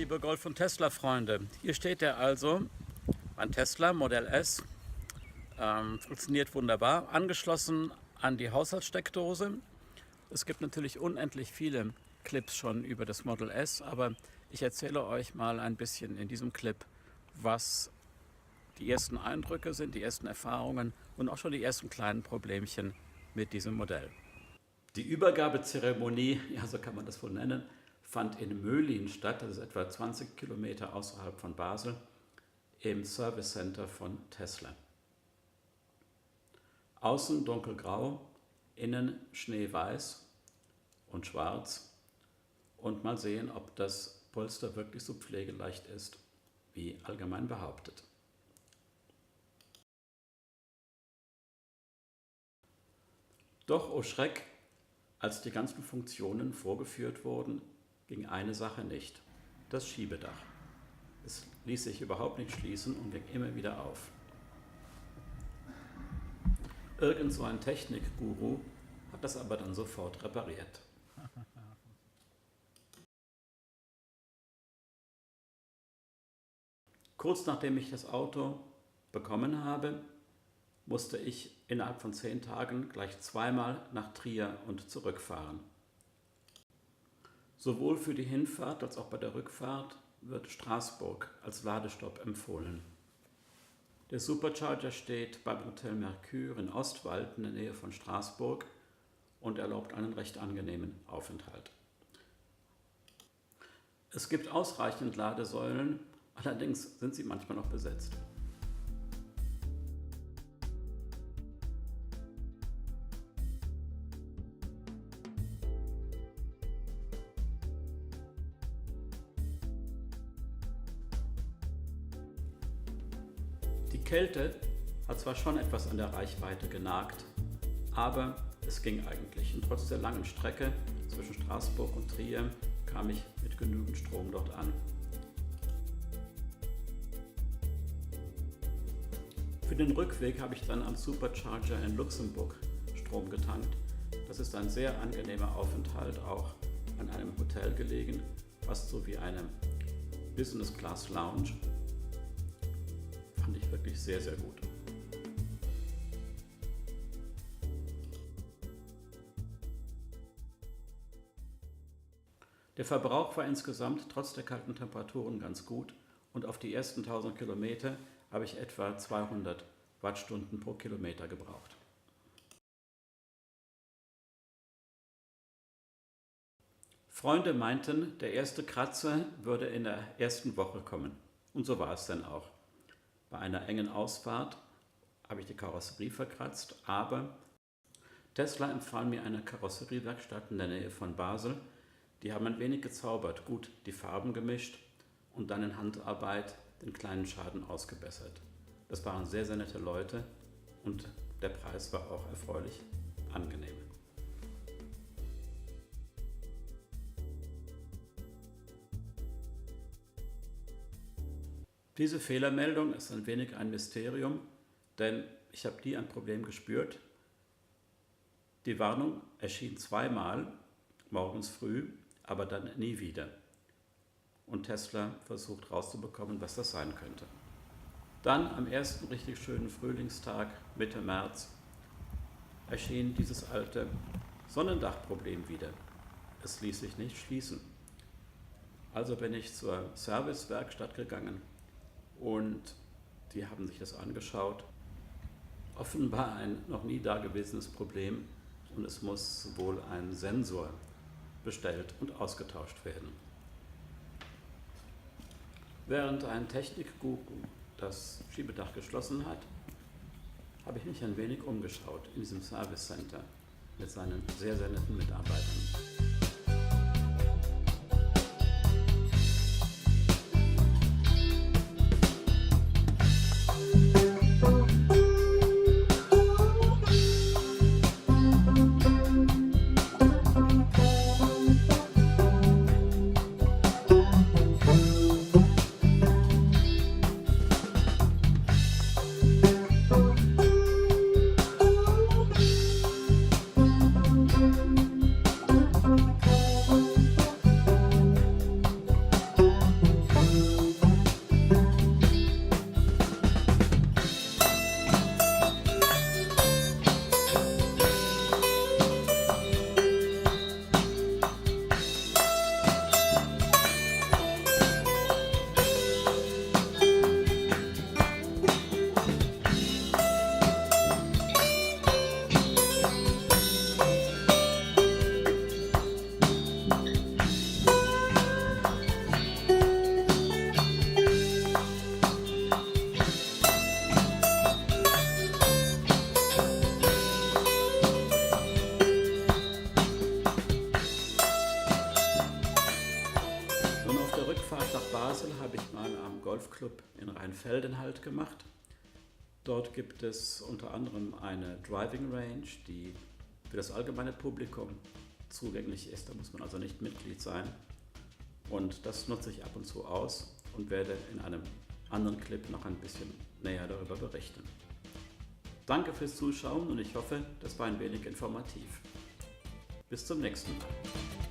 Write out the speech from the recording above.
liebe Golf- und Tesla-Freunde. Hier steht er also, mein Tesla Modell S. Funktioniert wunderbar, angeschlossen an die Haushaltssteckdose. Es gibt natürlich unendlich viele Clips schon über das Model S, aber ich erzähle euch mal ein bisschen in diesem Clip, was die ersten Eindrücke sind, die ersten Erfahrungen und auch schon die ersten kleinen Problemchen mit diesem Modell. Die Übergabezeremonie, ja, so kann man das wohl nennen, fand in Möhlin statt, das ist etwa 20 Kilometer außerhalb von Basel, im Service Center von Tesla. Außen dunkelgrau, innen schneeweiß und schwarz und mal sehen, ob das Polster wirklich so pflegeleicht ist, wie allgemein behauptet. Doch, oh Schreck, als die ganzen Funktionen vorgeführt wurden, ging eine Sache nicht: das Schiebedach. Es ließ sich überhaupt nicht schließen und ging immer wieder auf. Irgend so ein Technikguru hat das aber dann sofort repariert. Kurz nachdem ich das Auto bekommen habe, musste ich innerhalb von 10 Tagen gleich zweimal nach Trier und zurückfahren. Sowohl für die Hinfahrt als auch bei der Rückfahrt wird Straßburg als Ladestopp empfohlen. Der Supercharger steht beim Hotel Mercure in Ostwald in der Nähe von Straßburg und erlaubt einen recht angenehmen Aufenthalt. Es gibt ausreichend Ladesäulen, allerdings sind sie manchmal noch besetzt. Die Kälte hat zwar schon etwas an der Reichweite genagt, aber es ging eigentlich. Und trotz der langen Strecke zwischen Straßburg und Trier kam ich mit genügend Strom dort an. Für den Rückweg habe ich dann am Supercharger in Luxemburg Strom getankt. Das ist ein sehr angenehmer Aufenthalt, auch an einem Hotel gelegen, fast so wie eine Business Class Lounge. Fand ich wirklich sehr, sehr gut. Der Verbrauch war insgesamt trotz der kalten Temperaturen ganz gut und auf die ersten 1000 Kilometer habe ich etwa 200 Wattstunden pro Kilometer gebraucht. Freunde meinten, der erste Kratzer würde in der ersten Woche kommen. Und so war es dann auch. Bei einer engen Ausfahrt habe ich die Karosserie verkratzt, aber Tesla empfahl mir eine Karosseriewerkstatt in der Nähe von Basel. Die haben ein wenig gezaubert, gut die Farben gemischt und dann in Handarbeit den kleinen Schaden ausgebessert. Das waren sehr, sehr nette Leute und der Preis war auch erfreulich angenehm. Diese Fehlermeldung ist ein wenig ein Mysterium, denn ich habe nie ein Problem gespürt. Die Warnung erschien zweimal, morgens früh, aber dann nie wieder. Und Tesla versucht rauszubekommen, was das sein könnte. Dann am ersten richtig schönen Frühlingstag, Mitte März, erschien dieses alte Sonnendachproblem wieder. Es ließ sich nicht schließen. Also bin ich zur Servicewerkstatt gegangen und die haben sich das angeschaut. Offenbar ein noch nie dagewesenes Problem und es muss wohl ein Sensor bestellt und ausgetauscht werden. Während ein Technikguru das Schiebedach geschlossen hat, habe ich mich ein wenig umgeschaut in diesem Service Center mit seinen sehr, sehr netten Mitarbeitern. in Velden Halt gemacht. Dort gibt es unter anderem eine Driving Range, die für das allgemeine Publikum zugänglich ist. Da muss man also nicht Mitglied sein. Und das nutze ich ab und zu aus und werde in einem anderen Clip noch ein bisschen näher darüber berichten. Danke fürs Zuschauen und ich hoffe, das war ein wenig informativ. Bis zum nächsten Mal.